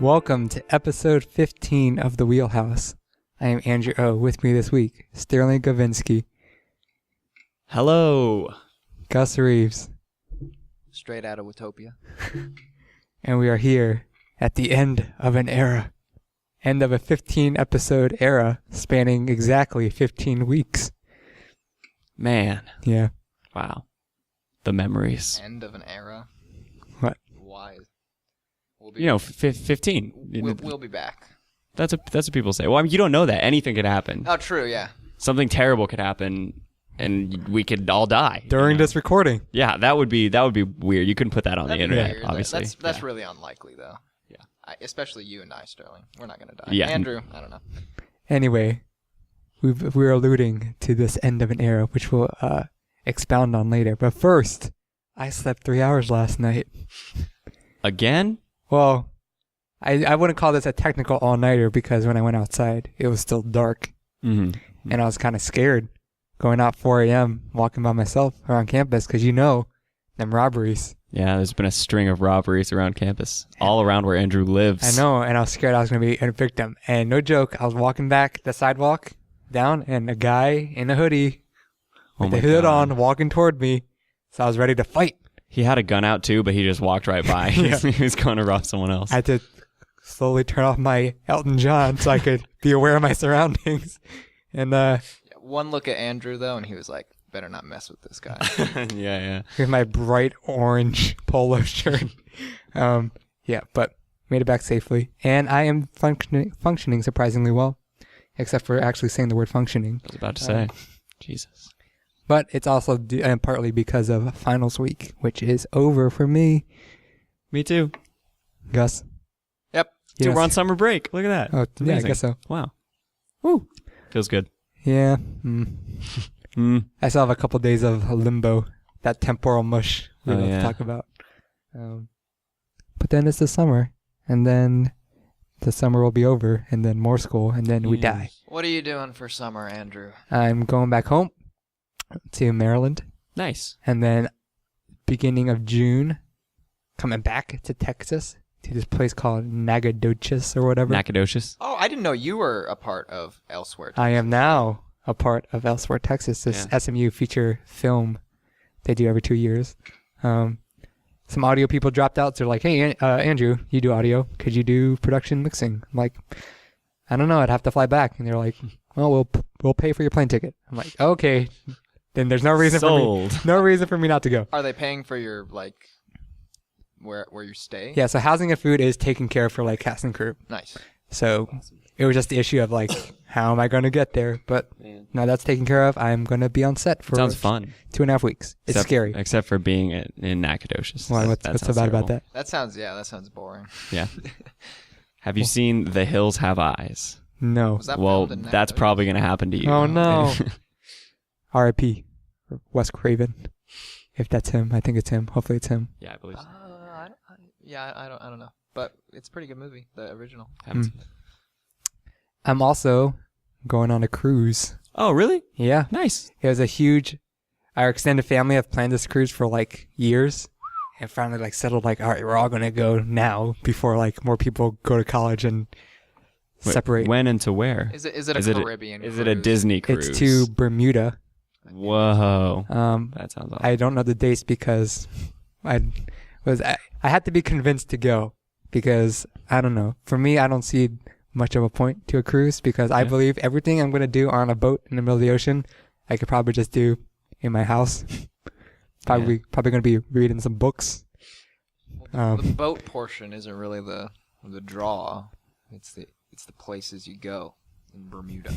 Welcome to episode 15 of The Wheelhouse. I am Andrew O. With me this week, Sterling Gavinski. Hello. Gus Rives. Straight out of Utopia. And we are here at the end of an era. End of a 15-episode era spanning exactly 15 weeks. Man. Yeah. Wow. The memories. End of an era. What? Why? 15. We'll be back. That's what people say. Well, I mean, you don't know that. Anything could happen. Oh, true, yeah. Something terrible could happen, and we could all die. During this recording. Yeah, that would be weird. You couldn't put that on the internet, Weird. obviously. That's really unlikely, though. Yeah. Especially you and I, Sterling. We're not going to die. Yeah. Andrew, I don't know. Anyway, we're alluding to this end of an era, which we'll expound on later. But first, I slept 3 hours last night. Again? Well, I wouldn't call this a technical all-nighter because when I went outside, it was still dark. Mm-hmm. And I was kind of scared going out 4 a.m., walking by myself around campus because them robberies. Yeah, there's been a string of robberies around campus, all around where Andrew lives. I know, and I was scared I was going to be a victim. And no joke, I was walking back the sidewalk down, and a guy in a hoodie with the hood on walking toward me. So I was ready to fight. He had a gun out too, but he just walked right by. Yeah. He was going to rob someone else. I had to slowly turn off my Elton John so I could be aware of my surroundings. And One look at Andrew, though, and he was like, better not mess with this guy. Yeah. with my bright orange polo shirt. But made it back safely. And I am functioning surprisingly well, except for actually saying the word functioning. I was about to say. Jesus. But it's also partly because of finals week, which is over for me. Me too. Gus? Yep. Yes. So we're on summer break. Look at that. Oh, yeah, I Amazing. guess so. Wow. Woo. Feels good. Yeah. I still have a couple days of limbo, that temporal mush we love to talk about. But then it's the summer, and then the summer will be over, and then more school, and then we die. What are you doing for summer, Andrew? I'm going back home to Maryland, Nice. and then beginning of June, coming back to Texas to this place called Nacogdoches or whatever. Nacogdoches. Oh, I didn't know you were a part of Elsewhere. I am now a part of Elsewhere, Texas, this SMU feature film they do every 2 years. Some audio people dropped out. So they're like, hey, Andrew, you do audio. Could you do production mixing? I'm like, I don't know. I'd have to fly back. And they're like, well, we'll pay for your plane ticket. I'm like, okay. Then there's no reason for me not to go. Are they paying for your, where you stay? Yeah, so housing and food is taken care of for, cast and crew. Nice. So it was just the issue of, how am I going to get there? But now that's taken care of. I'm going to be on set for Sounds fun. 2.5 weeks. It's scary. Except for being in Nacogdoches. Why? What's so bad about that? That sounds boring. Yeah. Have you seen The Hills Have Eyes? No. Was that Well, filmed in that's Nacogdoches? probably going to happen to you. Oh, no. R.I.P. Wes Craven. If that's him. I think it's him. Hopefully it's him. Yeah, I believe so. I don't know. But it's a pretty good movie, the original. I'm also going on a cruise. Oh, really? Yeah. Nice. It was our extended family have planned this cruise for years and finally settled all right, we're all going to go now before more people go to college and separate. When and to where? Is it a Caribbean cruise? Is it a Disney cruise? It's to Bermuda. Whoa. That sounds awesome. I don't know the dates because I had to be convinced to go because I don't know. For me, I don't see much of a point to a cruise because I believe everything I'm going to do on a boat in the middle of the ocean, I could probably just do in my house. Probably going to be reading some books. The boat portion isn't really the draw. It's the places you go in Bermuda,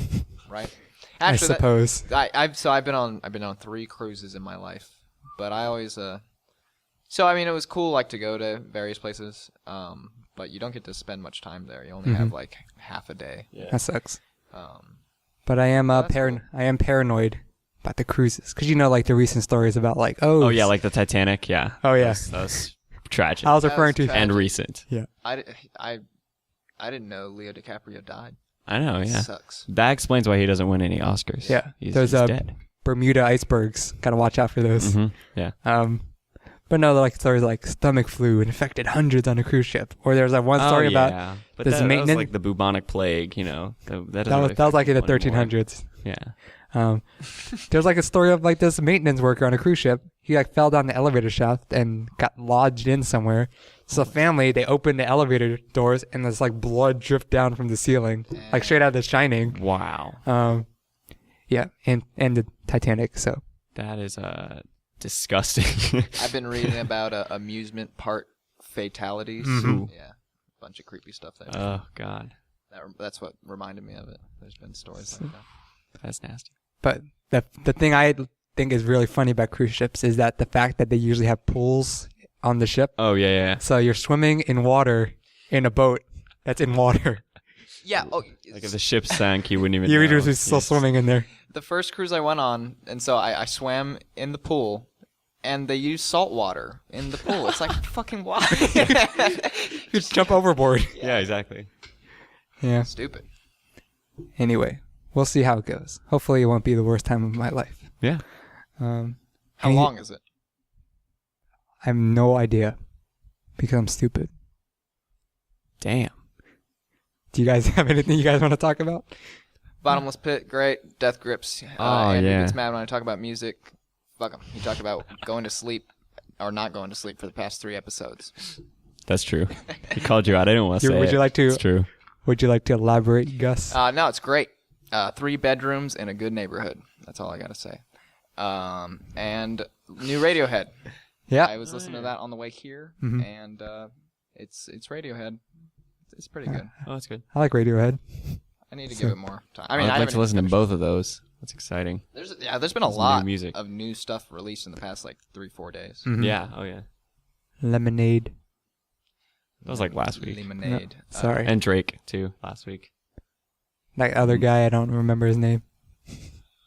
right? Actually, I suppose. I've been on 3 cruises in my life, but I always it was cool to go to various places. But you don't get to spend much time there. You only have half a day. Yeah. That sucks. But I am cool. I am paranoid about the cruises because the recent stories about oh yeah, like the Titanic. Yeah. Oh yeah. That's tragic. I was referring to and recent. Yeah. I didn't know Leo DiCaprio died. I know. Yeah. Sucks. That explains why he doesn't win any Oscars. Yeah. He's Those dead. Bermuda icebergs. Gotta watch out for those. Mm-hmm. Yeah. But But no, like stories like stomach flu infected hundreds on a cruise ship. Or there's that one story about but this that maintenance. was like the bubonic plague, you know. That was like in the affect anyone 1300s. Yeah. There's like a story of like this maintenance worker on a cruise ship. He like fell down the elevator shaft and got lodged in somewhere. So the family, they opened the elevator doors and there's like blood dripped down from the ceiling, like straight out of The Shining. Wow. Yeah, and the Titanic. So that is disgusting. I've been reading about amusement park fatalities. Mhm. Yeah, a bunch of creepy stuff there. Oh God, That's what reminded me of it. There's been stories like that. that's nasty. But the thing I think is really funny about cruise ships is that the fact that they usually have pools on the ship. Oh yeah. So you're swimming in water in a boat that's in water. Yeah. Oh, Like if the ship sank, you wouldn't even. You're know. just still swimming in there. the first cruise I went on, and so I swam in the pool, and they use salt water in the pool. It's like fucking why? You just jump overboard. Yeah, exactly. Yeah. Stupid. Anyway, we'll see how it goes. Hopefully, it won't be the worst time of my life. Yeah. How long is it? I have no idea because I'm stupid. Damn. Do you guys have anything you guys want to talk about? Bottomless Pit, great. Death Grips. Oh, Andrew yeah. gets mad when I talk about music. Fuck him. He talked about going to sleep or not going to sleep for the past 3 episodes. That's true. He called you out. I didn't want to say Would it. you like to? It's true. Would you like to elaborate, Gus? No, it's great. 3 bedrooms in a good neighborhood. That's all I got to say. And new Radiohead. Yeah. I was listening to that on the way here, Mhm. and it's Radiohead. It's pretty good. Oh, that's good. I like Radiohead. I need to So- give it more time. I mean, I'd like haven't to listen to finished both of those. That's exciting. it. There's been a Some new lot music. of new stuff released in the past like 3-4 days. Mhm. Yeah. Oh yeah. Lemonade. That was like last week. Lemonade. Sorry. And Drake too last week. That other guy, I don't remember his name.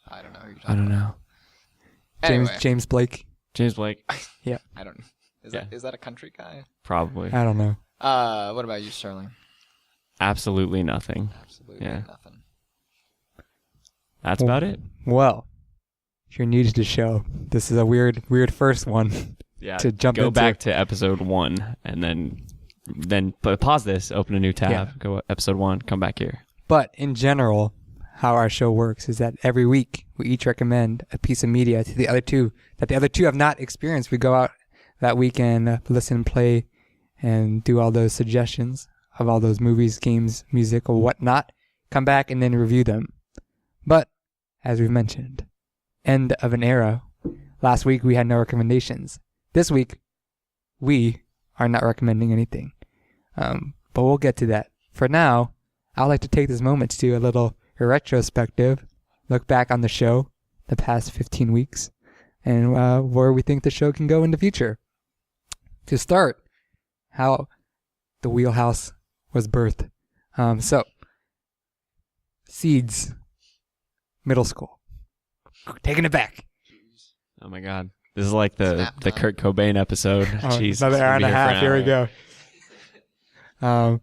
I don't know who you're talking about. know. Anyway, James Blake. James Blake. I don't. Yeah. Is that a country guy? Probably. I don't know. What about you, Sterling? Absolutely nothing. Absolutely Yeah. nothing. That's about it. Well, if you're new to the show, this is a weird first one. Yeah. To jump go into. back to episode 1 and then pause this, open a new tab, Yeah. go episode 1, come back here. But in general, how our show works is that every week we each recommend a piece of media to the other two that the other two have not experienced. We go out that week and listen, play, and do all those suggestions of all those movies, games, music, or whatnot. Come back and then review them. But, as we've mentioned, end of an era. Last week we had no recommendations. This week, we are not recommending anything. But we'll get to that. For now, I'd like to take this moment to do a little retrospective, look back on the show, the past 15 weeks, and where we think the show can go in the future. To start, how the Wheelhouse was birthed. So, Seeds, middle school. Taking it back. Oh my god. This is like the Snap time. Kurt Cobain episode. Jeez. Another hour and a half. Here we go. go.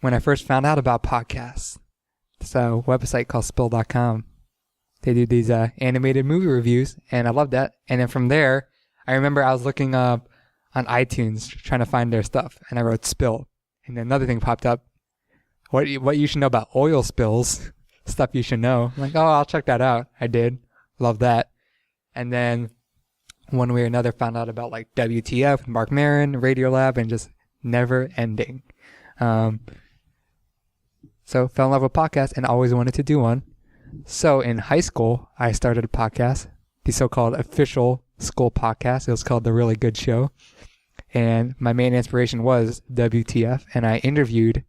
When I first found out about podcasts, it's a website called spill.com. They do these animated movie reviews, and I love that. And then from there, I remember I was looking up on iTunes trying to find their stuff, and I wrote spill. And then another thing popped up. What you should know about oil spills, stuff you should know. I'm like, oh, I'll check that out. I did. Love that. And then one way or another found out about like WTF, Mark Maron, Radiolab, and just never ending. So fell in love with podcasts and always wanted to do one. So in high school, I started a podcast, the so-called official school podcast. It was called The Really Good Show. And my main inspiration was WTF. And I interviewed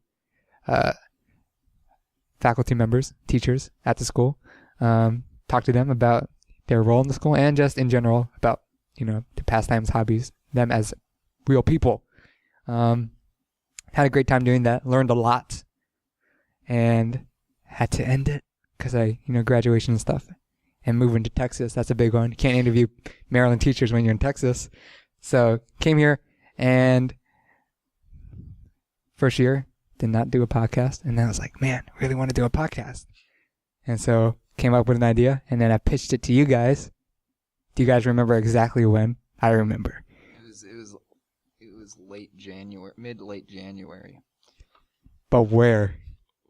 faculty members, teachers at the school, talked to them about their role in the school and just in general about, their pastimes, hobbies, them as real people. Had a great time doing that, learned a lot, and had to end it because graduation and stuff. And moving to Texas, that's a big one. You can't interview Maryland teachers when you're in Texas. So came here and first year did not do a podcast. And then I was like, man, I really want to do a podcast. And so came up with an idea and then I pitched it to you guys. Do you guys remember exactly when? I remember. was late January, late January. But where?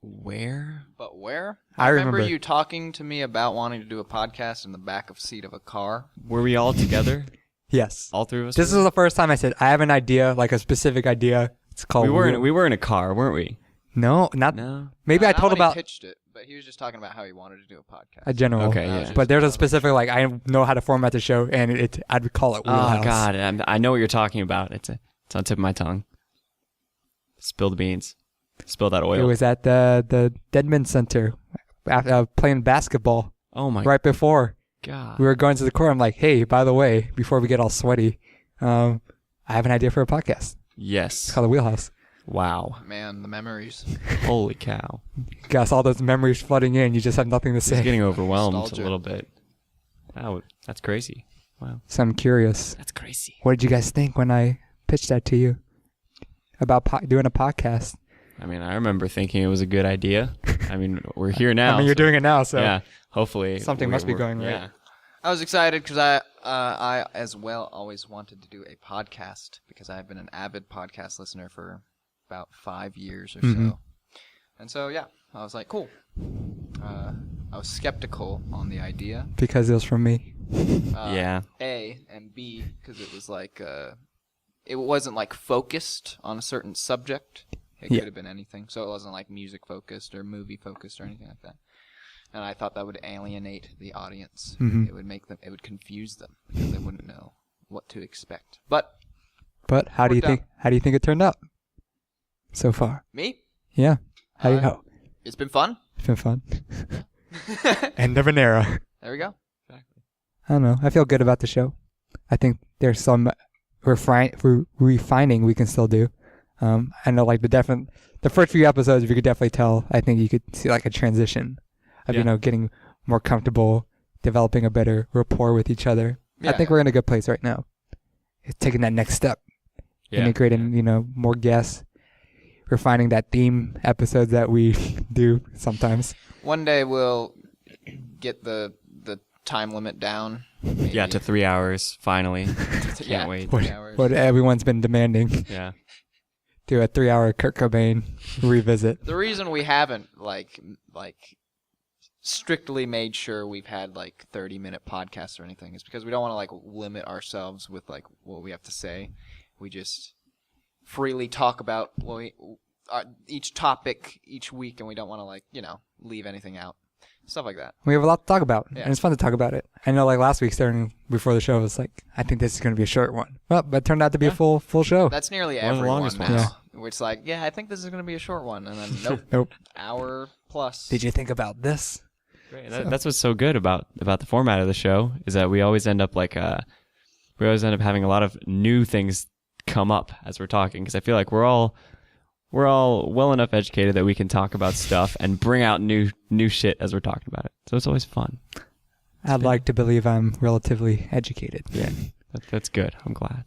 Where? But where? I remember you talking to me about wanting to do a podcast in the back of seat of a car. Were we all together? Yes. All three of us? This is the first time I said I have an idea, like a specific idea. It's called. We were in a car, weren't we? No, not. No. Maybe I Not told when he about pitched it, but he was just talking about how he wanted to do a podcast. a general. Okay, yeah. But there's a specific, like, I know how to format the show, and I'd call it Wheelhouse. Oh God, I know what you're talking about. It's on the tip of my tongue. Spill the beans. Spill that It oil. was at the Deadman Center, playing basketball. Oh my Right before God. we were going to the court, I'm like, hey, by the way, before we get all sweaty, I have an idea for a podcast. Yes. It's called the Wheelhouse. Wow. Man, the memories. Holy cow. Got all those memories flooding in. You just have nothing to It's say. getting overwhelmed Nostalgia. a little bit. Oh, that's crazy. Wow. So I'm curious. That's crazy. What did you guys think when I pitched that to you about doing a podcast? I mean, I remember thinking it was a good idea. I mean, we're here now. I mean, you're so- doing it now, so Yeah. Hopefully. something must be going right. Yeah. I was excited because I as well always wanted to do a podcast because I've been an avid podcast listener for about 5 years or so. And so, yeah, I was like, cool. I was skeptical on the idea. Because it was from me. Yeah. A, and B, because it was like, it wasn't like focused on a certain subject. It Yeah. could have been anything. So it wasn't like music focused or movie focused or anything like that. And I thought that would alienate the audience. Mhm. It would make them, it would confuse them because they wouldn't know what to expect. But But how do you Worked think it turned out so far? me, Yeah. How it's been fun. it's been fun. End of an era. There we go. I don't know. I feel good about the show. I think there's some refining we can still do. I know, like the first few episodes, you could definitely tell. I think you could see like a transition of Yeah. getting more comfortable, developing a better rapport with each other. I think we're in a good place right now. It's taking that next step, Yeah. integrating more guests, refining that theme episodes that we do sometimes. One day we'll get the time limit down. Maybe. Yeah, to 3 hours, finally. Can't Yeah. wait. 3 hours. What everyone's been demanding. Yeah. Do a 3-hour Kurt Cobain revisit. The reason we haven't like strictly made sure we've had like 30-minute podcasts or anything is because we don't want to like limit ourselves with like what we have to say. We just freely talk about each topic each week, and we don't want to like leave anything out, stuff like that. We have a lot to talk about, Yeah. and it's fun to talk about it. I know, like last week, starting before the show, it was like, I think this is going to be a short one. Well, but it turned out to be a full show. That's nearly One of the everyone longest now. ones. Where it's like, yeah, I think this is going to be a short one, and then nope, Nope. hour plus. Did you think about this? Great. That's what's so good about the format of the show is that we always end up having a lot of new things come up as we're talking, because I feel like we're all well enough educated that we can talk about stuff and bring out new shit as we're talking about it. So it's always fun. I'd like to believe I'm relatively educated. Yeah, that's good. I'm glad.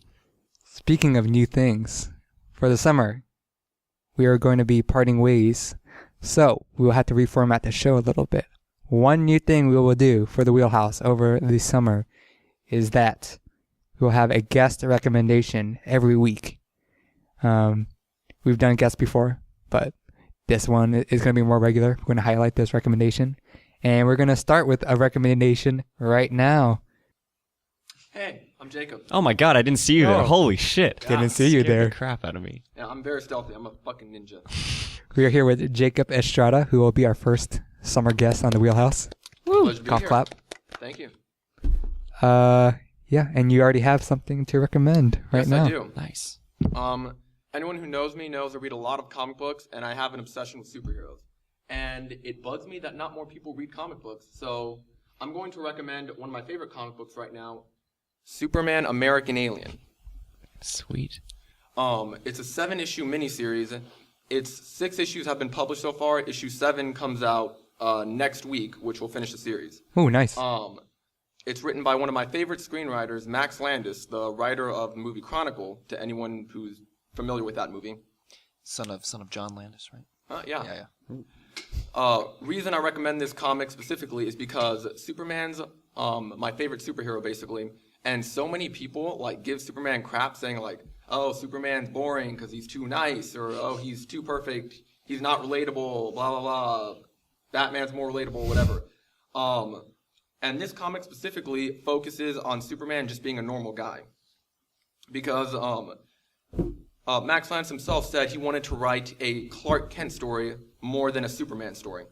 Speaking of new things, for the summer, we are going to be parting ways. So we will have to reformat the show a little bit. One new thing we will do for the Wheelhouse over the summer is that we will have a guest recommendation every week. We've done guests before, but this one is going to be more regular. We're going to highlight this recommendation. And we're going to start with a recommendation right now. Hey, I'm Jacob. Oh my god, I didn't see you there. Oh. Holy shit. Didn't see you Scared there. the crap out of me. Yeah, I'm very stealthy. I'm a fucking ninja. We are here with Jacob Estrada, who will be our first summer guest on the Wheelhouse. Pleasure to be Cough here. clap. Thank you. Yeah, and you already have something to recommend right yes, now. I do. Nice. Anyone who knows me knows I read a lot of comic books, and I have an obsession with superheroes. And it bugs me that not more people read comic books. So I'm going to recommend one of my favorite comic books right now, Superman American Alien. Sweet. It's a 7-issue miniseries. Its 6 issues have been published so far. Issue 7 comes out next week, which will finish the series. Oh, nice. It's written by one of my favorite screenwriters, Max Landis, the writer of the movie Chronicle, to anyone who's familiar with that movie. Son of John Landis, right? Yeah. Yeah. Reason I recommend this comic specifically is because Superman's my favorite superhero, basically, And so many people like give Superman crap saying like, oh, Superman's boring because he's too nice, or oh, he's too perfect, he's not relatable, blah, blah, blah. Batman's more relatable, whatever. And this comic specifically focuses on Superman just being a normal guy. Because Max Landis himself said he wanted to write a Clark Kent story more than a Superman story.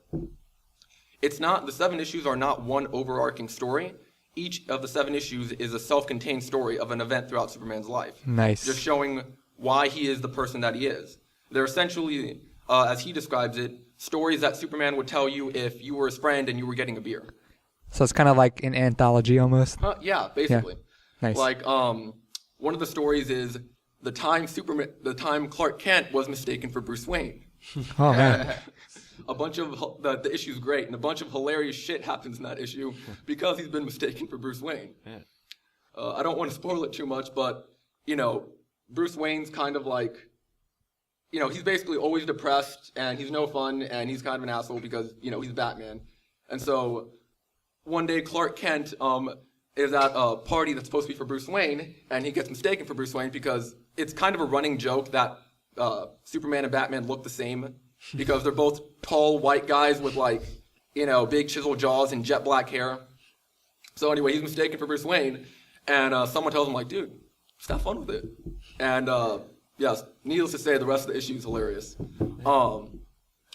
It's not, the 7 issues are not one overarching story. Each of the 7 issues is a self-contained story of an event throughout Superman's life. Nice. Just showing why he is the person that he is. They're essentially, as he describes it, stories that Superman would tell you if you were his friend and you were getting a beer. So it's kind of like an anthology almost. Yeah, basically. Yeah. Nice. Like, one of the stories is the time Clark Kent was mistaken for Bruce Wayne. Oh, man. A bunch of the issue's great, and a bunch of hilarious shit happens in that issue because he's been mistaken for Bruce Wayne. Yeah. I don't want to spoil it too much, but Bruce Wayne's kind of like, he's basically always depressed, and he's no fun, and he's kind of an asshole because he's Batman. And so one day Clark Kent is at a party that's supposed to be for Bruce Wayne, and he gets mistaken for Bruce Wayne because it's kind of a running joke that Superman and Batman look the same because they're both tall white guys with big chiseled jaws and jet black hair. So anyway, he's mistaken for Bruce Wayne, and someone tells him like, dude, just have fun with it. And yes, needless to say, the rest of the issue is hilarious.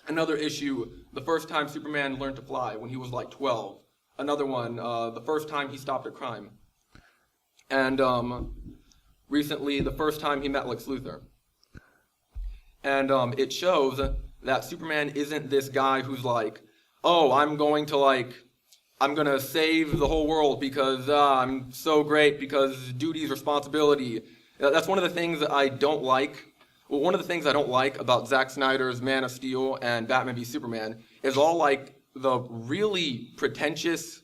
Another issue, the first time Superman learned to fly when he was like 12. Another one, the first time he stopped a crime. And recently, the first time he met Lex Luthor. And it shows that Superman isn't this guy who's like, oh, I'm going to save the whole world because I'm so great because duty's responsibility. That's one of the things that I don't like. Well, one of the things I don't like about Zack Snyder's Man of Steel and Batman v Superman is all like the really pretentious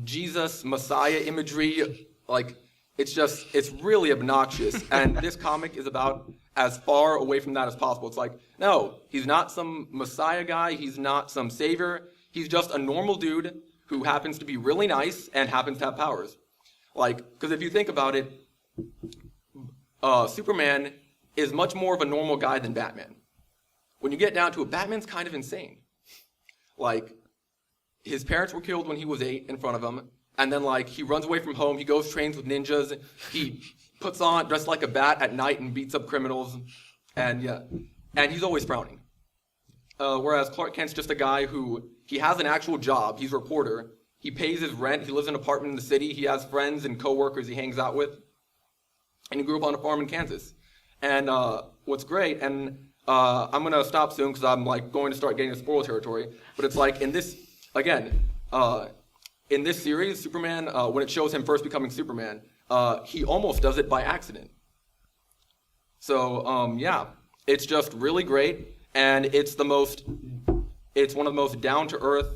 Jesus Messiah imagery. Like, it's really obnoxious. And this comic is about as far away from that as possible. It's like, no, he's not some Messiah guy. He's not some savior. He's just a normal dude who happens to be really nice and happens to have powers. Like, because if you think about it, Superman is much more of a normal guy than Batman. When you get down to it, Batman's kind of insane. Like, his parents were killed when he was 8 in front of him, and then, he runs away from home, he goes trains with ninjas, he puts on, dressed like a bat at night and beats up criminals, and he's always frowning. Whereas Clark Kent's just a guy who, he has an actual job, he's a reporter, he pays his rent, he lives in an apartment in the city, he has friends and coworkers he hangs out with, and he grew up on a farm in Kansas. And what's great, and I'm going to stop soon because I'm going to start getting into spoiler territory, but it's in this, again, in this series, Superman, when it shows him first becoming Superman, he almost does it by accident. So, it's just really great, and it's one of the most down-to-earth,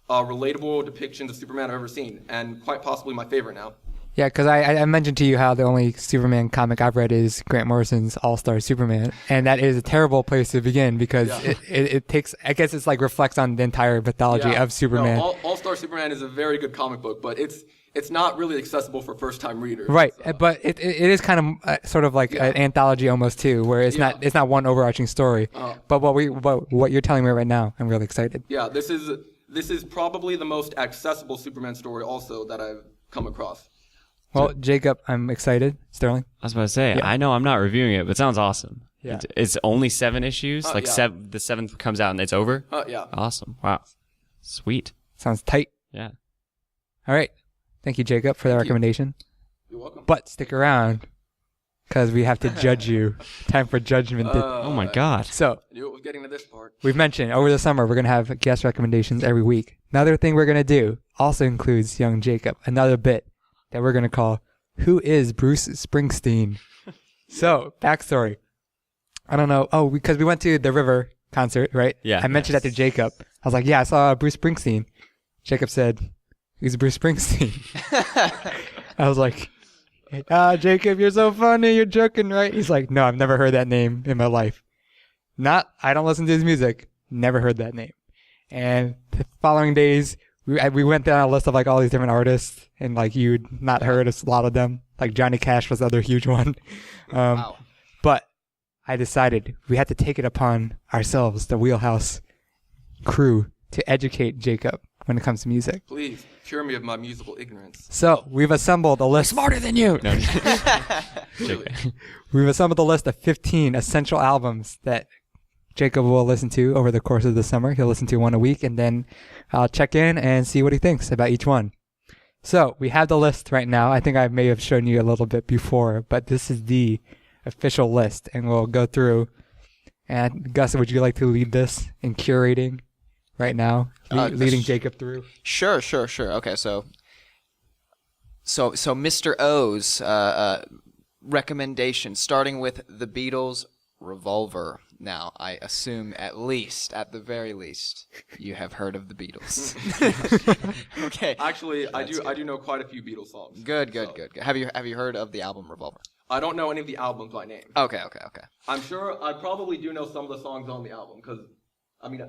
relatable depictions of Superman I've ever seen, and quite possibly my favorite now. Yeah, because I mentioned to you how the only Superman comic I've read is Grant Morrison's All-Star Superman, and that is a terrible place to begin because it takes, I guess it's reflects on the entire mythology of Superman. No, All-Star Superman is a very good comic book, but it's not really accessible for first-time readers. Right, so. But it is kind of sort of like an anthology almost too, where it's not one overarching story. But what you're telling me right now, I'm really excited. Yeah, this is probably the most accessible Superman story also that I've come across. Well, Jacob, I'm excited. Sterling? I was about to say, I know I'm not reviewing it, but it sounds awesome. Yeah. It's only 7 issues? The 7th comes out and it's over? Yeah. Awesome. Wow. Sweet. Sounds tight. Yeah. All right. Thank you, Jacob, for that recommendation. You're welcome. But stick around, because we have to judge you. Time for judgment. Oh, my God. So, I knew it was getting to this part. We've mentioned over the summer we're going to have guest recommendations every week. Another thing we're going to do also includes young Jacob, another bit that we're going to call Who is Bruce Springsteen? So, backstory. I don't know. Oh, because we went to the River concert, right? Yeah. I mentioned that to Jacob. I was like, yeah, I saw Bruce Springsteen. Jacob said, who's Bruce Springsteen? I was like, Jacob, you're so funny. You're joking, right? He's like, no, I've never heard that name in my life. I don't listen to his music. Never heard that name. And the following days, we went down a list of like all these different artists, and like you'd not heard a lot of them. Like Johnny Cash was the other huge one. Wow. But I decided we had to take it upon ourselves, the Wheelhouse crew, to educate Jacob when it comes to music. Please cure me of my musical ignorance. So we've assembled a list. Smarter than you. No, Really. We've assembled a list of 15 essential albums that Jacob will listen to over the course of the summer. He'll listen to one a week, and then I'll check in and see what he thinks about each one. So we have the list right now. I think I may have shown you a little bit before, but this is the official list, and we'll go through. And Gus, would you like to lead this in curating right now, leading Jacob through? Sure. Okay, so Mr. O's recommendation, starting with the Beatles' Revolver. Now, I assume at the very least, you have heard of the Beatles. Okay. Actually, I do know quite a few Beatles songs. Good. Have you heard of the album Revolver? I don't know any of the albums by name. Okay. I'm sure I probably do know some of the songs on the album because, I mean,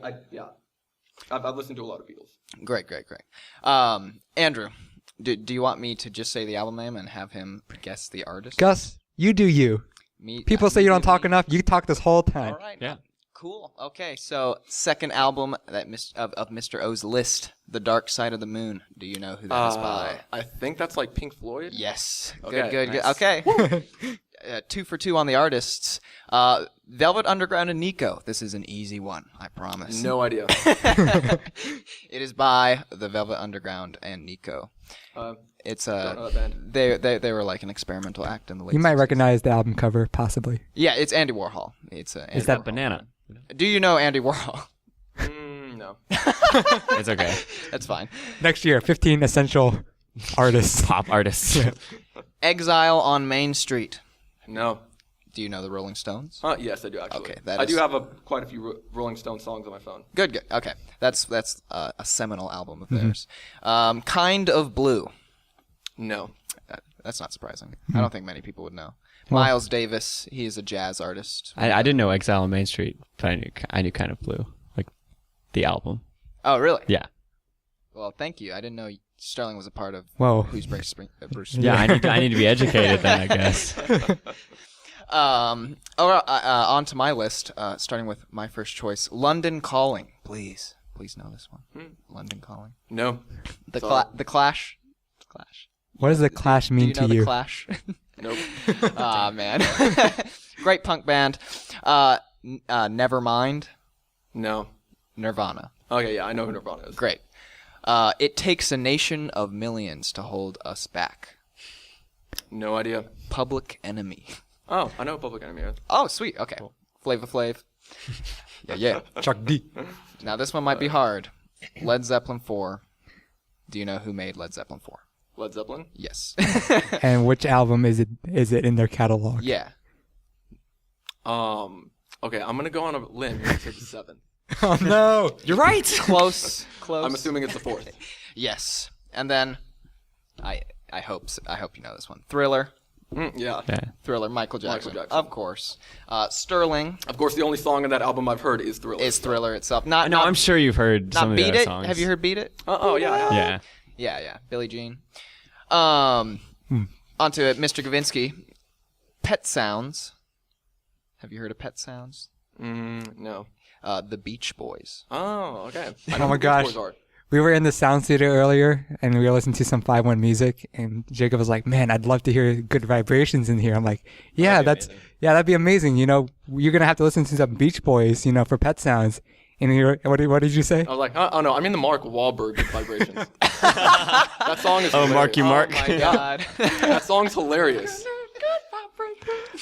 I've listened to a lot of Beatles. Great. Andrew, do you want me to just say the album name and have him guess the artist? Gus, you do you. People say you don't talk enough. You talk this whole time. All right. Yeah. Cool. Okay. So, second album of Mr. O's list, The Dark Side of the Moon. Do you know who that is by? I think that's like Pink Floyd. Yes. Okay, Good. nice. Okay. 2 for 2 on the artists. Velvet Underground and Nico. This is an easy one, I promise. No idea. It is by the Velvet Underground and Nico. It's don't know that band. they were like an experimental act in the late. You might 60s. recognize the album cover, possibly. Yeah, it's Andy Warhol. It's Andy Is that Warhol. Banana. Do you know Andy Warhol? No. It's okay. That's fine. Next year, 15 essential artists. Pop artists. Exile on Main Street. No. Do you know the Rolling Stones? Yes, I do actually. Okay, I do have quite a few Rolling Stone songs on my phone. Good. Okay, that's a seminal album of theirs. Kind of Blue. No. That's not surprising. I don't think many people would know. Miles Davis. He is a jazz artist. I didn't know Exile on Main Street, but I knew Kind of Blue, like the album. Oh, really? Yeah. Well, thank you. I didn't know Sterling was a part of Whoa. Bruce Springsteen. Yeah, I need to be educated then, I guess. On to my list, starting with my first choice, London Calling. Please know this one. London Calling. No. The Clash. What does the Clash mean Do you know to you? the Clash? Nope. Ah, man. Great punk band. Nevermind. No. Nirvana. Okay, yeah, I know who Nirvana is. Great. It takes a nation of millions to hold us back. No idea. Public Enemy. Oh, I know what Public Enemy is. Oh, sweet. Okay. Flava Flav. Yeah. Chuck D. Now, this one might be hard. Led Zeppelin 4. Do you know who made Led Zeppelin 4? Led Zeppelin? Yes. And which album is it in their catalog? Yeah. Okay, I'm gonna go on a limb and say the 7. Oh, no. You're right. Close. I'm assuming it's the 4th. Yes. And then, I hope you know this one. Thriller. Yeah. Thriller, Michael Jackson. Michael Jackson. Of course. Sterling. Of course, the only song in that album I've heard is Thriller. Is Thriller itself. No, I'm sure you've heard some not of Beat the It. songs. Have you heard Beat It? Oh, yeah. I have. Yeah. Yeah. Billie Jean. Onto it, Mr. Gavinski. Pet Sounds. Have you heard of Pet Sounds? No. The Beach Boys. Oh, okay. Oh my gosh. We were in the sound studio earlier, and we were listening to some 5-1 music, and Jacob was like, man, I'd love to hear good vibrations in here. I'm like, that'd be amazing. You know, you're going to have to listen to some Beach Boys, you know, for Pet Sounds. And what did you say? I was like, oh no, I mean the Mark Wahlberg vibrations. That song is hilarious. Marky Mark. Oh my God. That song's hilarious.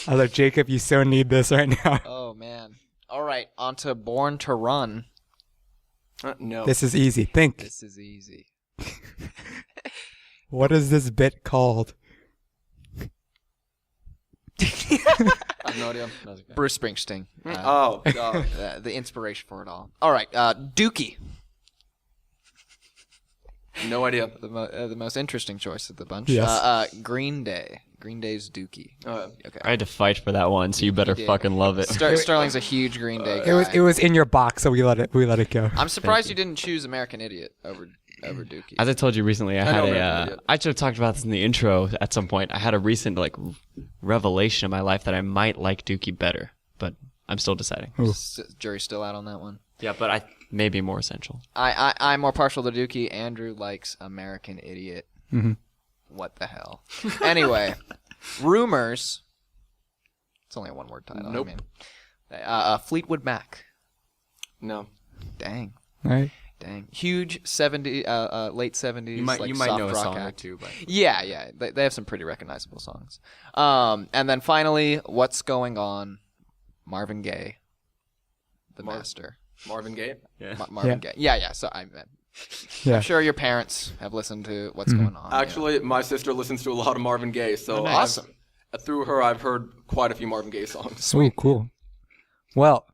I was like, Jacob, you so need this right now. Oh, man. All right, on to Born to Run. No. This is easy. Think. This is easy. What is this bit called? I have no idea. Bruce Springsteen. Oh, God. The inspiration for it all. All right, Dookie. No idea. The most interesting choice of the bunch. Yes. Green Day. Green Day's Dookie. Okay. I had to fight for that one, so you better did. fucking love it. Sterling's a huge Green Day guy. It was in your box, so we let it go. I'm surprised you didn't choose American Idiot over over Dookie. As I told you recently, I I should have talked about this in the intro at some point. I had a recent revelation in my life that I might like Dookie better, but I'm still deciding. Jury's still out on that one. Yeah, but I may be more essential. I'm more partial to Dookie. Andrew likes American Idiot. Mm-hmm. What the hell? Anyway, Rumors. It's only a one-word title. Nope. I mean, Fleetwood Mac. No. Dang. All right. Dang. Huge late 70s. You might soft know a rock song or act. two, but Yeah. They have some pretty recognizable songs. And then finally, What's Going On? Marvin Gaye, the master. Marvin Gaye. yeah. Marvin Gaye. Yeah. So I'm sure your parents have listened to What's Going On. Actually, my sister listens to a lot of Marvin Gaye, so Awesome. Through her, I've heard quite a few Marvin Gaye songs. Sweet. Cool. Well,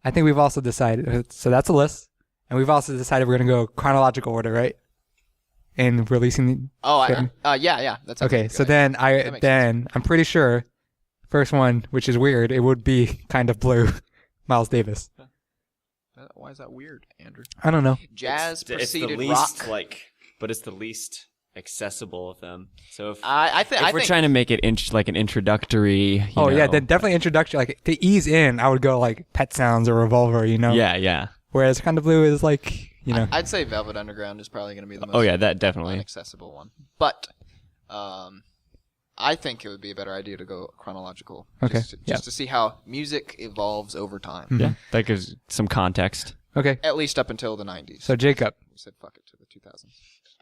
I think we've also decided, so that's a list, and we've also decided we're going to go chronological order, right? And releasing. Yeah. That's Okay, so then I'm pretty sure, first one, which is weird, it would be Kind of Blue, Miles Davis. Why is that weird, Andrew? I don't know. Jazz preceded it's the least, rock. but it's the least accessible of them. So if I think we're trying to make it like an introductory, Yeah, then definitely introduction. Like to ease in, I would go like Pet Sounds or Revolver, Yeah. Whereas Kind of Blue is like, I'd say Velvet Underground is probably going to be the most. Oh yeah, that definitely inaccessible one. But, I think it would be a better idea to go chronological. Okay. Just to see how music evolves over time. Mm-hmm. Yeah, that gives some context. Okay. At least up until the 90s. So Jacob, We said fuck it to the 2000s.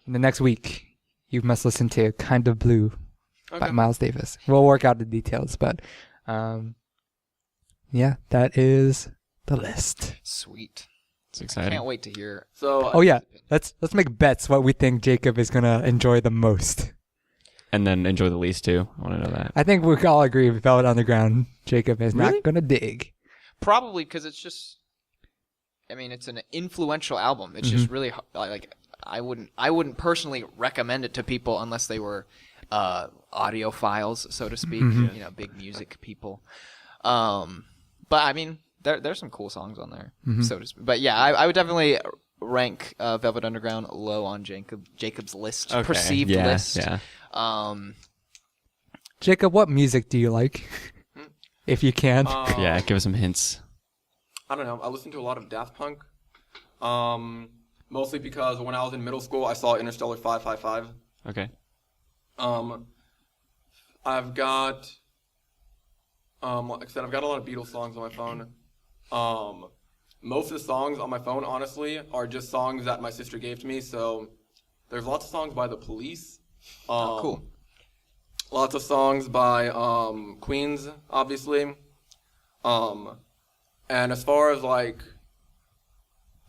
in the next week, you must listen to Kind of Blue by Okay. Miles Davis. We'll work out the details, but yeah, that is the list. Sweet. It's exciting. Can't wait to hear. So Oh yeah, let's make bets what we think Jacob is gonna enjoy the most. And then enjoy the least too. I want to know that. I think we all agree with Velvet Underground. Jacob is Really? not gonna dig. Probably because it's just. I mean, it's an influential album. It's just really like I wouldn't personally recommend it to people unless they were audiophiles, so to speak. Big music people. But I mean, there's some cool songs on there, so to speak. But yeah, I would definitely rank Velvet Underground low on Jacob's list, Okay. perceived Yeah, list. Yeah. Jacob, what music do you like? If you can. Yeah. Give us some hints. I don't know. I listen to a lot of Daft Punk. Mostly because when I was in middle school, I saw Interstellar 555. Okay. I've got, like I said, I've got a lot of Beatles songs on my phone. Most of the songs on my phone, honestly, are just songs that my sister gave to me. So there's lots of songs by The Police. Cool. Lots of songs by Queens, obviously. And as far as like,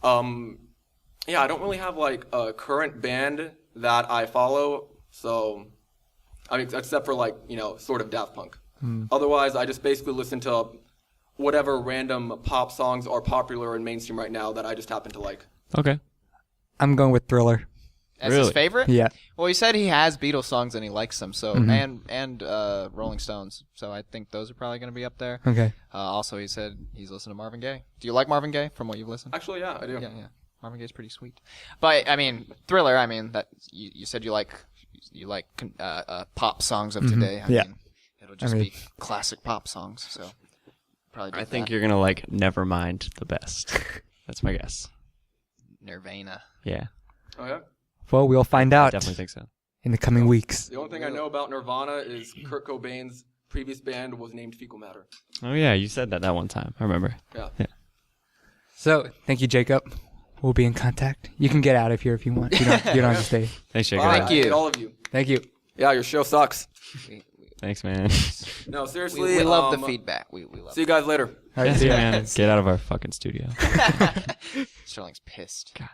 I don't really have like a current band that I follow. So, I mean, except for like, sort of Daft Punk. Otherwise, I just basically listen to whatever random pop songs are popular and mainstream right now that I just happen to like. Okay. I'm going with Thriller. As his Really? favorite? Yeah. Well, he said he has Beatles songs and he likes them. So and Rolling Stones. So I think those are probably going to be up there. Okay. Also, he said he's listened to Marvin Gaye. Do you like Marvin Gaye from what you've listened? Actually, yeah, I do. Yeah. Marvin Gaye's pretty sweet. But I mean, Thriller. I mean, that you said you like pop songs of today. I Yeah. mean, it'll just be classic pop songs. So probably. I think you're gonna like Nevermind the best. That's my guess. Nirvana. Yeah. Oh yeah. Well, we'll find out Definitely think so. in the coming weeks. The only thing I know about Nirvana is Kurt Cobain's previous band was named Fecal Matter. Oh yeah, you said that one time. I remember. Yeah. So, thank you, Jacob. We'll be in contact. You can get out of here if you want. You don't have to stay. Thanks, Jacob. Bye. Thank you. I hate all of you. Thank you. Yeah, your show sucks. Thanks, man. No, seriously. We love the feedback. We love See you guys later. All right, See you, man. Get out of our fucking studio. it. Sterling's pissed. God.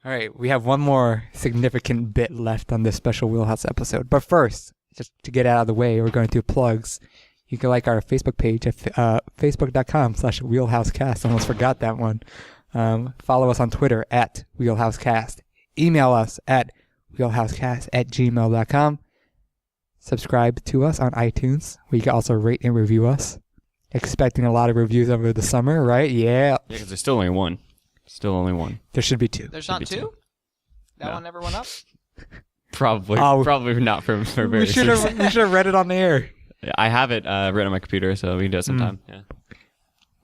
All right, we have one more significant bit left on this special Wheelhouse episode. But first, just to get out of the way, we're going to plugs. You can like our Facebook page at facebook.com/wheelhousecast. Almost forgot that one. Follow us on Twitter at wheelhousecast. Email us at wheelhousecast@gmail.com. Subscribe to us on iTunes, where you can also rate and review us. Expecting a lot of reviews over the summer, right? Yeah. Yeah, because there's still only one. Still only one. There should be 2. There's Should not be 2? That one never went up? Probably not for very. We should have read it on the air. I have it written on my computer, so we can do it sometime. Yeah.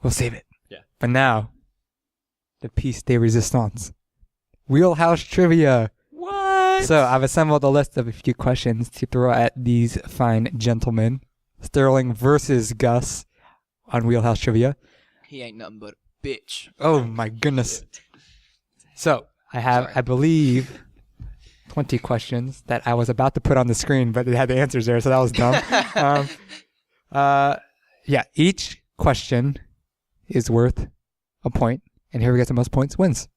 We'll save it. Yeah. But now, the piece de resistance. Wheelhouse Trivia. What? So I've assembled a list of a few questions to throw at these fine gentlemen. Sterling versus Gus on Wheelhouse Trivia. He ain't nothing but a bitch. Oh my goodness. So I have, I believe, 20 questions that I was about to put on the screen, but it had the answers there, so that was dumb. Yeah, each question is worth a point, and whoever gets the most points wins.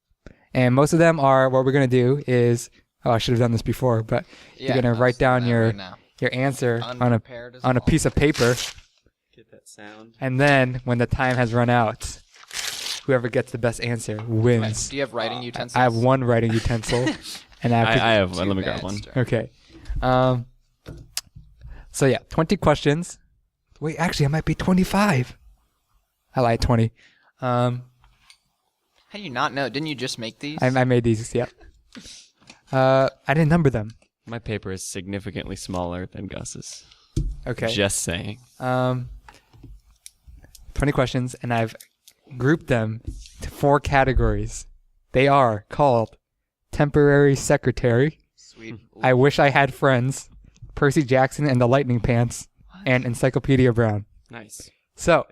And most of them are, what we're going to do is, I should have done this before, but you're going to write down your answer on a piece of paper. Get that sound. And then when the time has run out, whoever gets the best answer wins. Do you have writing utensils? I have one writing utensil. And I have one. Let me grab one. Okay. So yeah, 20 questions. Wait, actually, it might be 25. I lied, 20. How do you not know? Didn't you just make these? I made these, yeah. I didn't number them. My paper is significantly smaller than Gus's. Okay. Just saying. 20 questions, and I've grouped them to 4 categories. They are called Temporary Secretary, Sweet. I Wish I Had Friends, Percy Jackson and the Lightning Pants, and Encyclopedia Brown. Nice. So,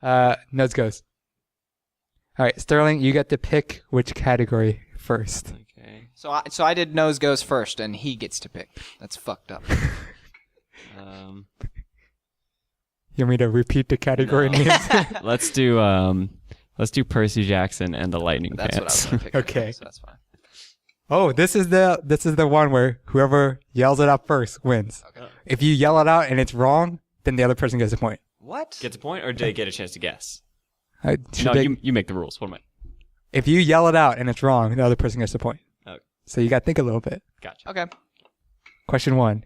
Nose goes. All right, Sterling, you get to pick which category first. Okay. So I did nose goes first, and he gets to pick. That's fucked up. You want me to repeat the category names? Let's do Percy Jackson and the Lightning That's Pants. what I was going to pick. Okay. So that's fine. Oh, this is the one where whoever yells it out first wins. Okay. If you yell it out and it's wrong, then the other person gets a point. What? Gets a point, or do they get a chance to guess? Should No, you make the rules. What am I? If you yell it out and it's wrong, the other person gets a point. Okay. So you got to think a little bit. Gotcha. Okay. Question 1.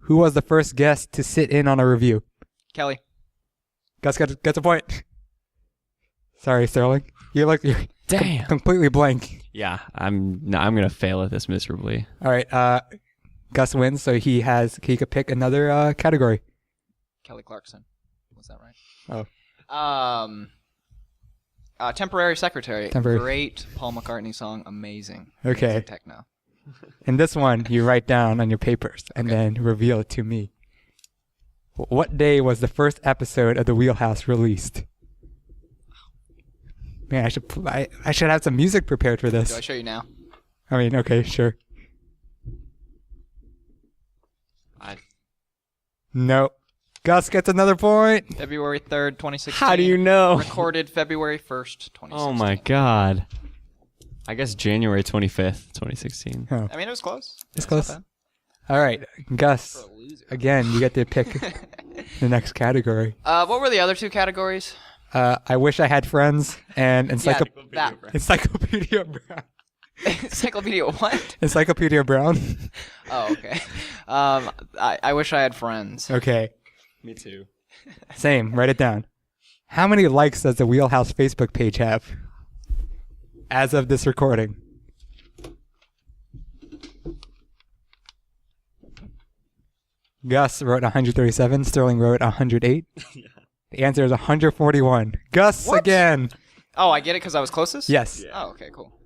Who was the first guest to sit in on a review? Kelly. Gus gets a point. Sorry, Sterling. You're Damn. completely blank. Yeah, I'm gonna fail at this miserably. All right. Gus wins, so he could pick another category. Kelly Clarkson. Was that right? Oh. Temporary Secretary. Temporary. Great Paul McCartney song. Amazing. Okay. Amazing techno. In this one, you write down on your papers and then reveal it to me. What day was the first episode of The Wheelhouse released? Man, I should have some music prepared for this. Do I show you now? I mean, okay, sure. No. Gus gets another point. February 3rd, 2016. How do you know? Recorded February 1st, 2016. Oh my god. I guess January 25th, 2016. Oh, I mean, it was close. it's Not close. bad. All right, Gus. For a loser. Again, you get to pick the next category. What were the other 2 categories? I Wish I Had Friends and That. Encyclopedia Brown. Encyclopedia what? Encyclopedia Brown. Oh, okay. I wish I had friends. Okay, Me too. same. Write it down. How many likes does the Wheelhouse Facebook page have as of this recording? Gus wrote 137. Sterling wrote 108. Yeah. The answer is 141. Gus What? again. Oh, I get it because I was closest? Yes. Yeah. Oh, okay, cool.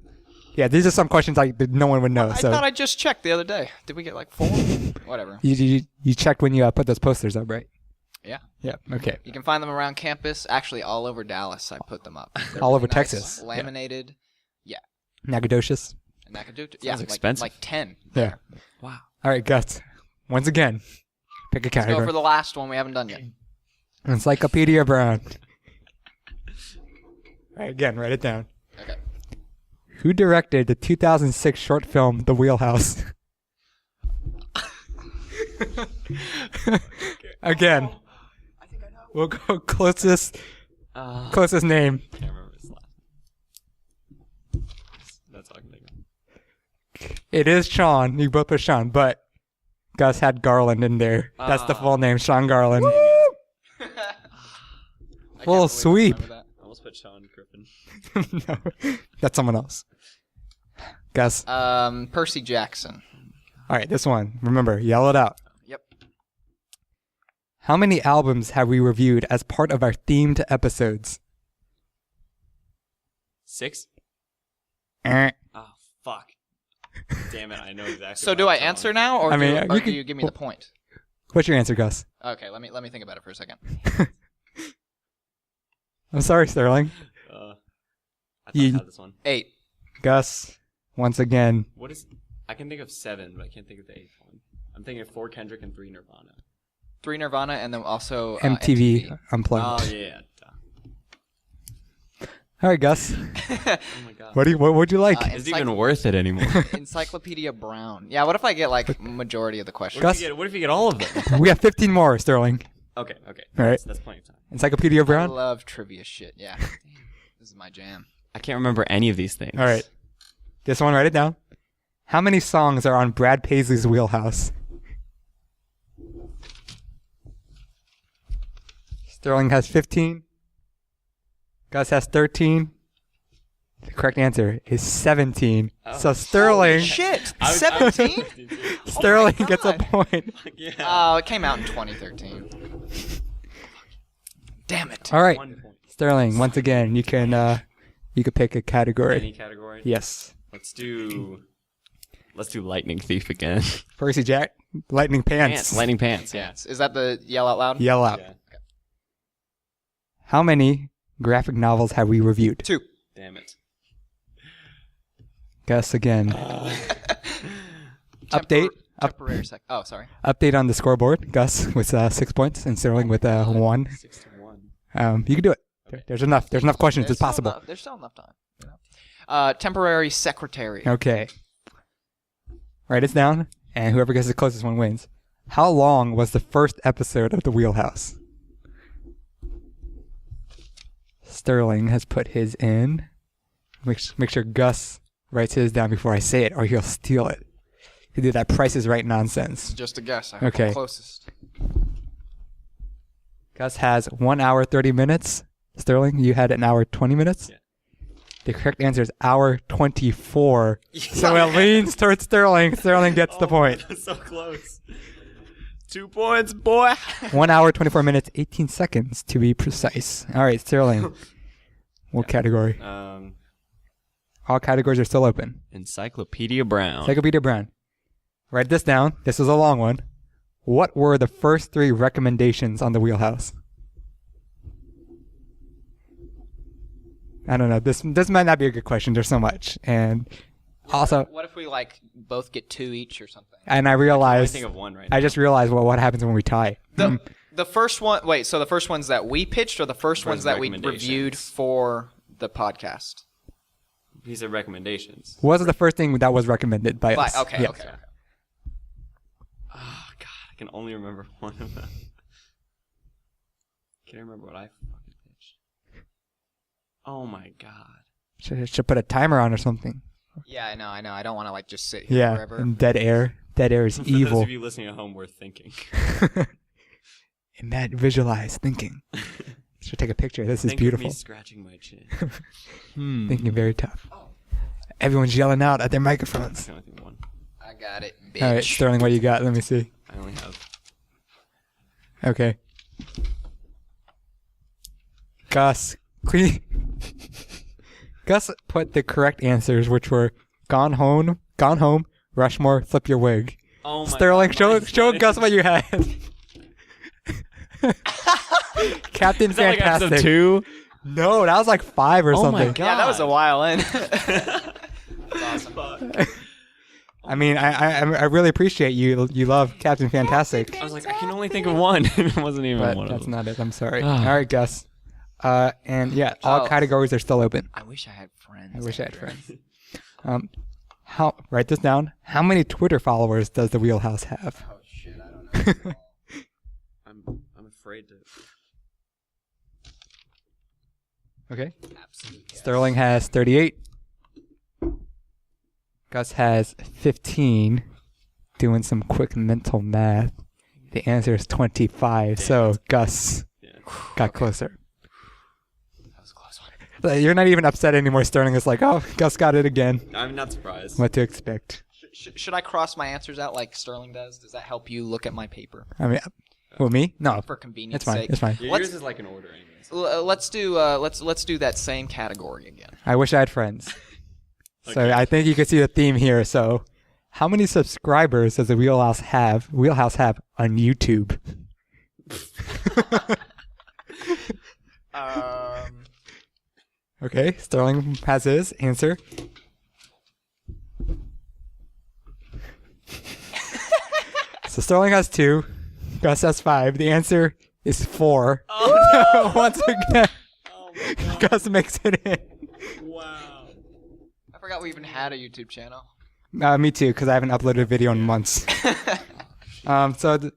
Yeah, these are some questions that no one would know. I so thought I just checked the other day. Did we get like 4? Whatever. you checked when you put those posters up, right? Yeah. Yeah. Okay. You can find them around campus. Actually, all over Dallas, I put them up. They're All really over nice, Texas. Laminated. Nacogdoches. And Nacogdoches. Sounds Yeah, expensive. Like 10. Yeah. Wow. All right, Gus. Once again, pick a Let's go category. for the last one we haven't done yet. Encyclopedia Brown. All right, again, write it down. Okay. Who directed the 2006 short film The Wheelhouse? Again, we'll go closest name. Can't remember his last name. That's all I can think of. It is Sean. You both put Sean, but Gus had Garland in there. That's the full name, Sean Garland. Full sweep. I almost put Sean Griffin. No, that's someone else. Gus. Percy Jackson. All right, this one. Remember, yell it out. Yep. How many albums have we reviewed as part of our themed episodes? 6? Eh. Oh, fuck. Damn it, I know exactly. So what do I I'm telling answer you. now, or, I mean, do you you can- give me the point? What's your answer, Gus? Okay, let me think about it for a second. I'm sorry, Sterling. I thought You- I had this one. 8. Gus, once again. What is... I can think of 7, but I can't think of the 8th one. I'm thinking of 4 Kendrick and 3 Nirvana. 3 Nirvana, and then also MTV Oh, Unplugged. yeah. All right, Gus. Oh, my God. What would you like? Is it even worth it anymore? Encyclopedia Brown. Yeah, what if I get like majority of the questions? Gus? What if you get all of them? We have 15 more, Sterling. Okay. All right. That's plenty of time. Encyclopedia I Brown? love trivia shit. Yeah. Damn, this is my jam. I can't remember any of these things. All right. This one, write it down. How many songs are on Brad Paisley's Wheelhouse? Sterling has 15. Gus has 13. The correct answer is 17. So Sterling, Shit! I was- 17? Sterling Oh my gets a God. point. Yeah. Oh, it came out in 2013. Damn it. All right, 1 point. Sterling. Once again, you can pick a category. Any category? Yes. Let's do Lightning Thief again. Percy Jack, Lightning Pants. Lightning Pants. Yeah. Pants. Is that the yell out loud? Yell out. Yeah. How many graphic novels have we reviewed? 2. Damn it. Gus again. Update. Temporary sec. Oh, sorry. Update on the scoreboard. Gus with 6 points and Sterling with 1. 6 to 1. You can do it. There's enough. There's enough questions. It's possible. There's still enough time. You know? Temporary secretary. Okay. Write it down, and whoever gets the closest one wins. How long was the first episode of The Wheelhouse? Sterling has put his in. Make sure Gus writes his down before I say it, or he'll steal it. He did that Price is Right nonsense. Just a guess. I Okay. hope I'm closest. Gus has 1 hour 30 minutes. Sterling, you had an hour 20 minutes. Yeah. The correct answer is hour 24. So it leans towards Sterling. Sterling gets the point. So close. 2 points, boy. 1 hour 24 minutes 18 seconds to be precise. All right, Sterling. What category? All categories are still open. Encyclopedia Brown. Encyclopedia Brown. Write this down. This is a long one. What were the first 3 recommendations on the Wheelhouse? I don't know. This might not be a good question. There's so much. And also, What if we like both get 2 each or something? and I I realized, think of one right I now. just realized what happens when we tie. The first one. Wait. So the first ones that we pitched, or the first ones that we recommendations. reviewed for the podcast? These are recommendations. What was the first thing that was recommended by us? Okay. Yeah. Okay. Oh, God. I can only remember one of them. Can't remember what I fucking pitched. Oh, my God. Should put a timer on or something. Yeah, I know. I don't want to like just sit here Yeah. forever. And dead air. Dead air is For evil. those of you listening at home, we're thinking. Visualize thinking. Should take a picture. This is Think beautiful. of me scratching my chin. Thinking very tough. Everyone's yelling out at their microphones. I can only think of one. I got it, bitch. All right, Sterling, what do you got? Let me see. I only have... Okay. Gus, Gus put the correct answers, which were Gone Home, Rushmore, Flip Your Wig. Oh my Sterling, God, show Gus what you had. Captain Is that like Fantastic. episode 2? No, that was like 5 or Oh my something. God. Yeah, that was a while in. That's awesome. I mean, I really appreciate you. You love Captain Fantastic, I was like, I can only think of one. It wasn't even but one of that's them. not it. I'm sorry. Ah. All right, Gus. And yeah, all Oh. categories are still open. I wish I had friends. I wish I had friends. Write this down. How many Twitter followers does the Wheelhouse have? Oh shit, I don't know. I'm afraid to... Okay. Absolutely. Sterling has 38. Gus has 15. Doing some quick mental math. The answer is 25. So Gus Yeah. got closer. That was a close one. You're not even upset anymore. Sterling is like, oh, Gus got it again. I'm not surprised. What to expect? Should I cross my answers out like Sterling does? Does that help you look at my paper? I mean, well, me? No. For convenience It's fine. sake. It's fine. Yeah, yours is like an order, anyways. Let's do that same category again. I wish I had friends. So Okay. I think you can see the theme here. So, how many subscribers does the Wheelhouse have on YouTube? Okay, Sterling has his answer. So Sterling has 2. Gus has 5. The answer is 4. Oh, no. Once again, Oh my God. Gus makes it in. Wow. I forgot we even had a YouTube channel. Me too, because I haven't uploaded a video in months. So the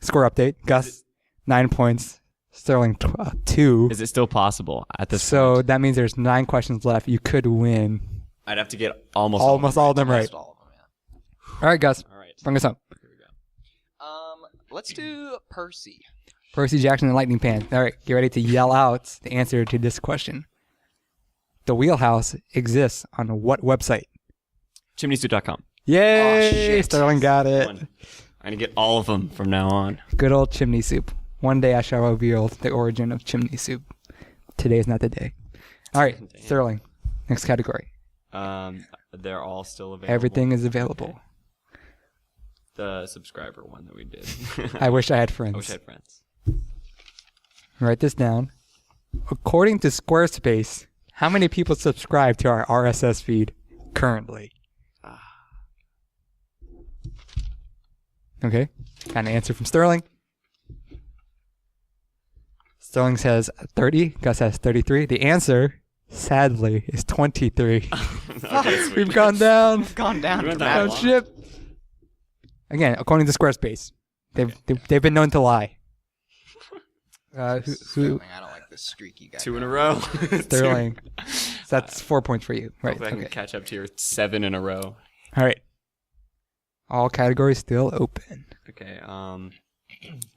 score update: Gus 9 points, Sterling 2. Is it still possible at this So point? that means there's 9 questions left. You could win I'd have to get almost all of them right. Almost all of them, yeah. All right, Gus, All right. bring us up. Here we go. Let's do Percy. Percy Jackson and Lightning Pan. All right, get ready to yell out the answer to this question. The Wheelhouse exists on what website? Chimneysuit.com. Yay! Oh, shit. Sterling got it. I'm going to get all of them from now on. Good old chimney soup. One day I shall reveal the origin of chimney soup. Today is not the day. All right, Damn. Sterling. Next category. They're all still available. Everything is available. The subscriber one that we did. I wish I had friends. I wish I had friends. Write this down. According to Squarespace, how many people subscribe to our RSS feed currently? Okay. Got an answer from Sterling. Sterling says 30. Gus has 33. The answer, sadly, is 23. Okay, sweet. We've gone down. Gone down. We went Oh, down. shit. Again, according to Squarespace, they've been known to lie. Who, Sterling, I don't like this streaky guy. 2 in a row. Sterling. So that's 4 points for you. Right. Hopefully I can Okay. catch up to your 7 in a row. All right. All categories still open. Okay.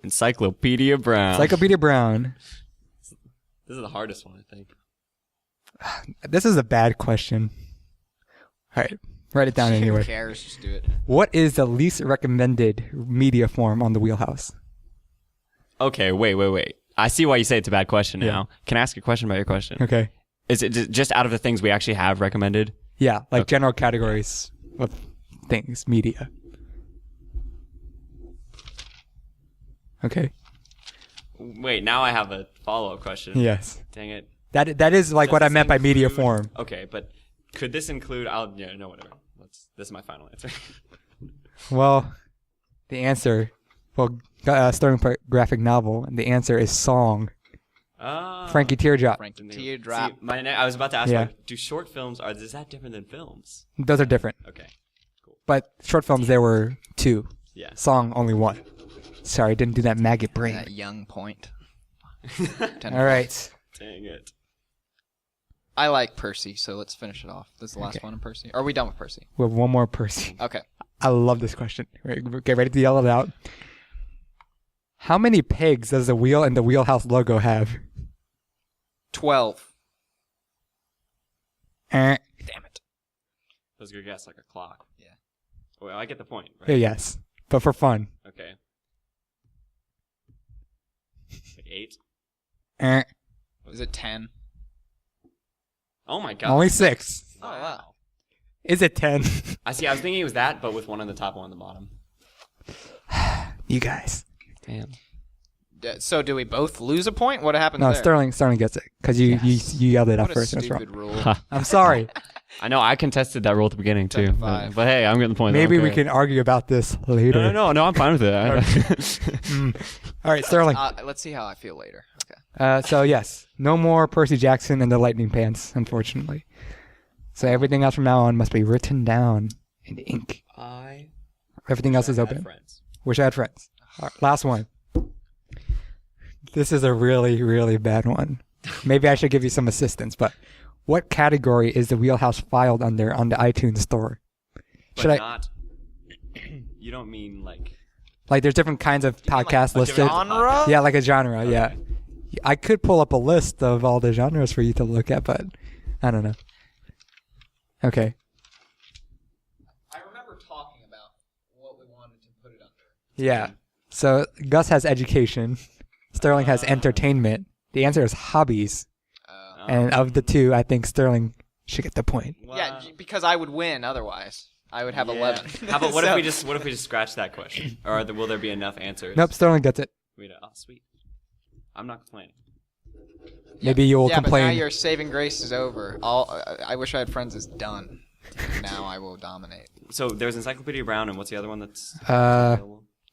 Encyclopedia Brown. Encyclopedia Brown. This is the hardest one, I think. This is a bad question. All right. Write it down Who anyway. cares? Just do it. What is the least recommended media form on the Wheelhouse? Okay, wait. I see why you say it's a bad question now. Yeah. Can I ask a question about your question? Okay. Is it just out of the things we actually have recommended? Yeah, like Okay. general categories of things, media. Okay. Wait, now I have a follow-up question. Yes. Dang it. That is like Does what I this meant by media include- form. Okay, but could this include? No, whatever. This is my final answer. Well, the answer, Sterling graphic novel, and the answer is song. Frankie Teardrop. Frankie Teardrop. See, I was about to ask, Yeah. like, do short films is that different than films? Those are different. Okay. But short films, there were 2. Yeah. Song, only 1. Sorry, didn't do that maggot brain. That young point. All right. Dang it. I like Percy, so let's finish it off. This is the last Okay. one on Percy. Are we done with Percy? We have one more person. Okay. I love this question. Get ready to yell it out. How many pegs does the wheel and the Wheelhouse logo have? 12. Eh. Damn it. That was a good guess, like a clock. Yeah. Well, I get the point, right? Yes, but for fun. Okay. Like 8. Eh. Was it 10? Oh my god. Only 6. Oh, wow. Is it 10? I see. I was thinking it was that, but with one on the top, one on the bottom. You guys. Damn. So do we both lose a point? What happened No, there? Sterling gets it because you yelled it out What a first. That's wrong. stupid rule. I'm sorry. I know. I contested that rule at the beginning too. 10 to But, 5. but hey, I'm getting the point. Maybe we Okay. can argue about this later. No. I'm fine with it. All right, Sterling. Let's see how I feel later. Okay. So yes, no more Percy Jackson and the Lightning Pants, unfortunately. So everything else from now on must be written down in ink. Everything else is open. Friends. Wish I had friends. All right, last one. This is a really, really bad one. Maybe I should give you some assistance, but what category is the Wheelhouse filed under on the iTunes store? But Should I not. You don't mean like. like there's different kinds of mean like podcasts a listed? different Genre? Yeah, like a genre, yeah. I could pull up a list of all the genres for you to look at, but I don't know. Okay. I remember talking about what we wanted to put it under. Yeah. So Gus has education. Sterling has entertainment. The answer is hobbies. And of the two, I think Sterling should get the point. Wow. Yeah, because I would win otherwise. I would have 11. How about what if we just scratch that question? Or will there be enough answers? Nope, Sterling gets it. Oh, sweet. I'm not complaining. Maybe you will complain. But now your saving grace is over. I Wish I Had Friends is done. Now I will dominate. So there's Encyclopedia Brown, and what's the other one that's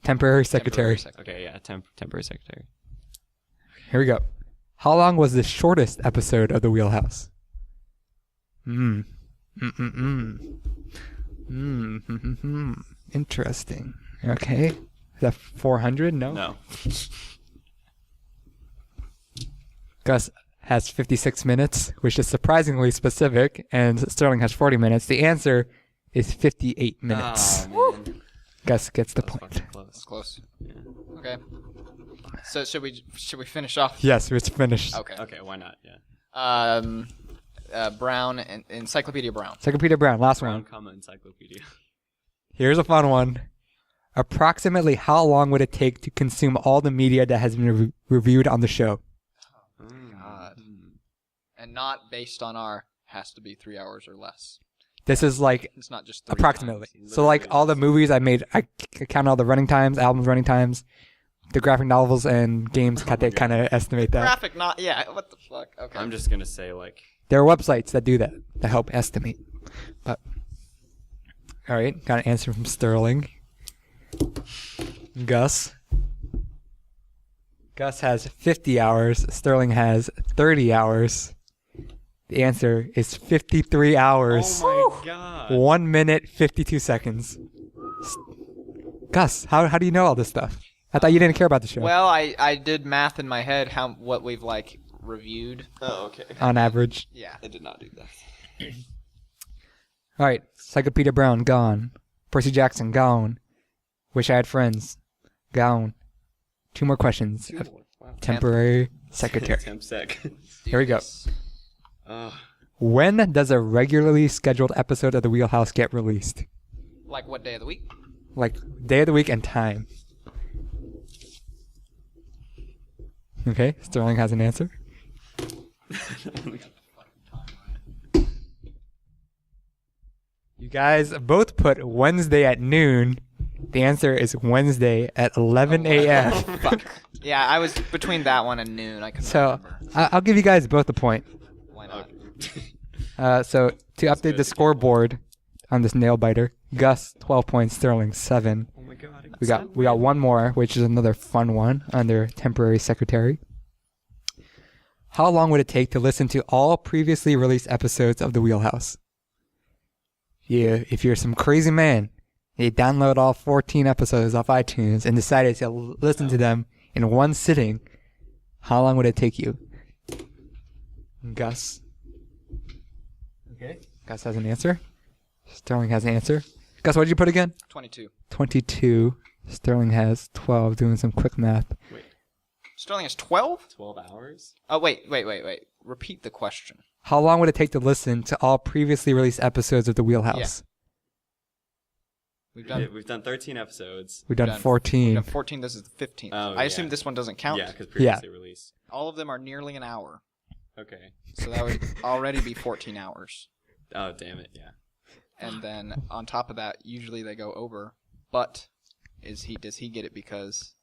Temporary secretary. Okay, yeah, temporary secretary. Here we go. How long was the shortest episode of the Wheelhouse? Interesting. Okay. Is that 400? No. No. Gus has 56 minutes, which is surprisingly specific, and Sterling has 40 minutes. The answer is 58 minutes. Oh, man. Gus gets the That was point. fucking close. That's close. Yeah. Okay. So should we finish off? Yes, it's finished. Okay. Why not? Yeah. Brown and Encyclopedia Brown. Encyclopedia Brown, last Brown, one. encyclopedia. Here's a fun one. Approximately how long would it take to consume all the media that has been reviewed on the show? God. And not based on our has to be 3 hours or less. This is like It's not just 3 approximately. times. So like all the movies I made, I count all the running times, albums running times, the graphic novels and games. They kind of estimate that. Graphic not yeah. What the fuck? Okay. I'm just gonna say like. There are websites that do that help estimate. But all right, got an answer from Sterling. Gus has 50 hours. Sterling has 30 hours. The answer is 53 hours. Oh my god. 1 minute, 52 seconds. Gus, how do you know all this stuff? I thought you didn't care about the show. Well, I did math in my head what we've like reviewed. Oh, okay. On average. Yeah. I did not do that. All right, Encyclopedia Brown, gone. Percy Jackson, gone. Wish I Had Friends, gone. 2 more questions. Wow. Temporary secretary. Temp sec. Here we go. Ugh. When does a regularly scheduled episode of The Wheelhouse get released? Like what day of the week? Like day of the week and time. Okay, Sterling has an answer. You guys both put Wednesday at noon. The answer is Wednesday at 11 a.m. Fuck. Yeah, I was between that one and noon. I couldn't So remember. I'll give you guys both a point. Why not? So to update the scoreboard on this nail biter, Gus 12 points, Sterling 7. Oh my god. We got one more, which is another fun one under temporary secretary. How long would it take to listen to all previously released episodes of The Wheelhouse? Yeah, if you're some crazy man, you download all 14 episodes off iTunes and decided to listen to them in one sitting, how long would it take you? Gus? Okay. Gus has an answer. Sterling has an answer. Gus, what did you put again? 22. 22. Sterling has 12, doing some quick math. Wait. Sterling is 12? 12 hours? Oh, wait. Repeat the question. How long would it take to listen to all previously released episodes of The Wheelhouse? We've We've done 13 episodes. We've done 14. We've done 14. This is the 15th. Oh, I assume yeah. this one doesn't count. Yeah, because previously released. All of them are nearly an hour. Okay. So that would already be 14 hours. Oh, damn it, yeah. And then on top of that, usually they go over. But does he get it because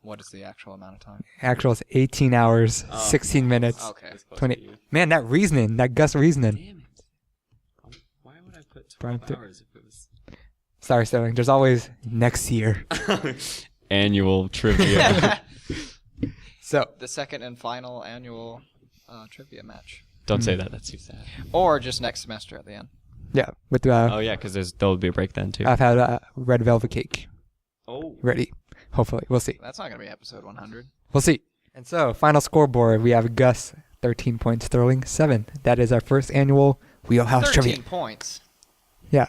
what is the actual amount of time? Actual is 18 hours, 16 minutes. Okay. That's close 20. to you. Man, that reasoning, that Gus reasoning. Damn it. Why would I put 12 Brian, hours if it was... Sorry, Sterling. There's always next year. Annual trivia. So, The second and final annual trivia match. Don't say that. That's too sad. Or just next semester at the end. yeah, with Oh, yeah, because there'll be a break then, too. I've had red velvet cake Oh. ready. Hopefully, we'll see. That's not going to be episode 100. We'll see. And so, final scoreboard, we have Gus 13 points, Sterling 7. That is our first annual Wheelhouse 13 Trivia. points. Yeah,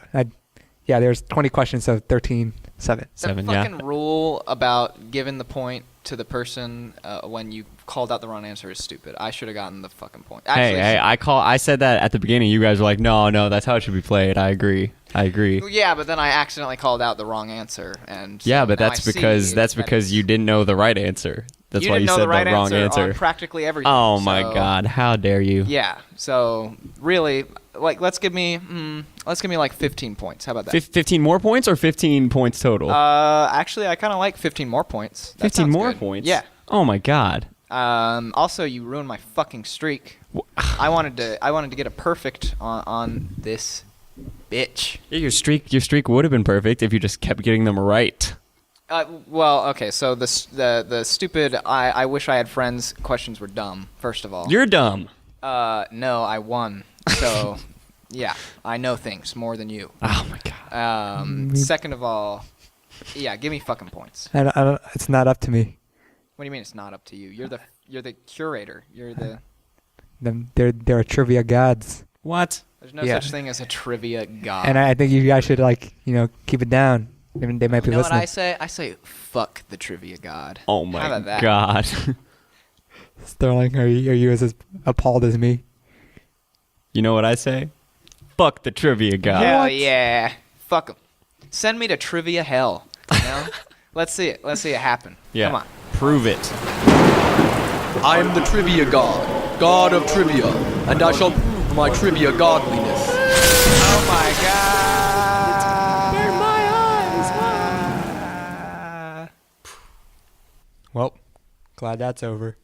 there's 20 questions, so 13, 7. The 7, yeah. fucking rule about giving the point to the person when you called out the wrong answer is stupid. I should have gotten the fucking point. Hey, I said that at the beginning. You guys were like, no, that's how it should be played. I agree. Yeah, but then I accidentally called out the wrong answer, and Yeah, so but now that's I because see you didn't know the right answer. That's why you didn't know said the right wrong answer. on practically everything. Oh my so- God! How dare you? Yeah. So really, like, let's give me like 15 points. How about that? 15 more points or 15 points total? Actually, I kind of like 15 more points. That 15 sounds more good. points? Yeah. Oh my God! Also, you ruined my fucking streak. I wanted to get a perfect on this bitch. Yeah, your streak would have been perfect if you just kept getting them right. Well, okay. So the stupid I wish I had friends questions were dumb. First of all, You're dumb. no, I won. So yeah, I know things more than you. Oh my God! Second of all, yeah, give me fucking points. I don't, it's not up to me. What do you mean it's not up to you? You're the curator. You're the. They're trivia gods, What? There's no Yeah. such thing as a trivia god. and I think you guys should keep it down. They might be you know what listening. I say? I say fuck the trivia god. Oh How my about that? God! Sterling, are you as appalled as me? You know what I say? Fuck the trivia guy. Hell yeah. Fuck 'em. Send me to trivia hell. You know? Let's see it. Let's see it happen. Yeah. Come on. Prove it. I am the trivia god of trivia, and I shall prove my trivia godliness. Oh my god. Well, glad that's over.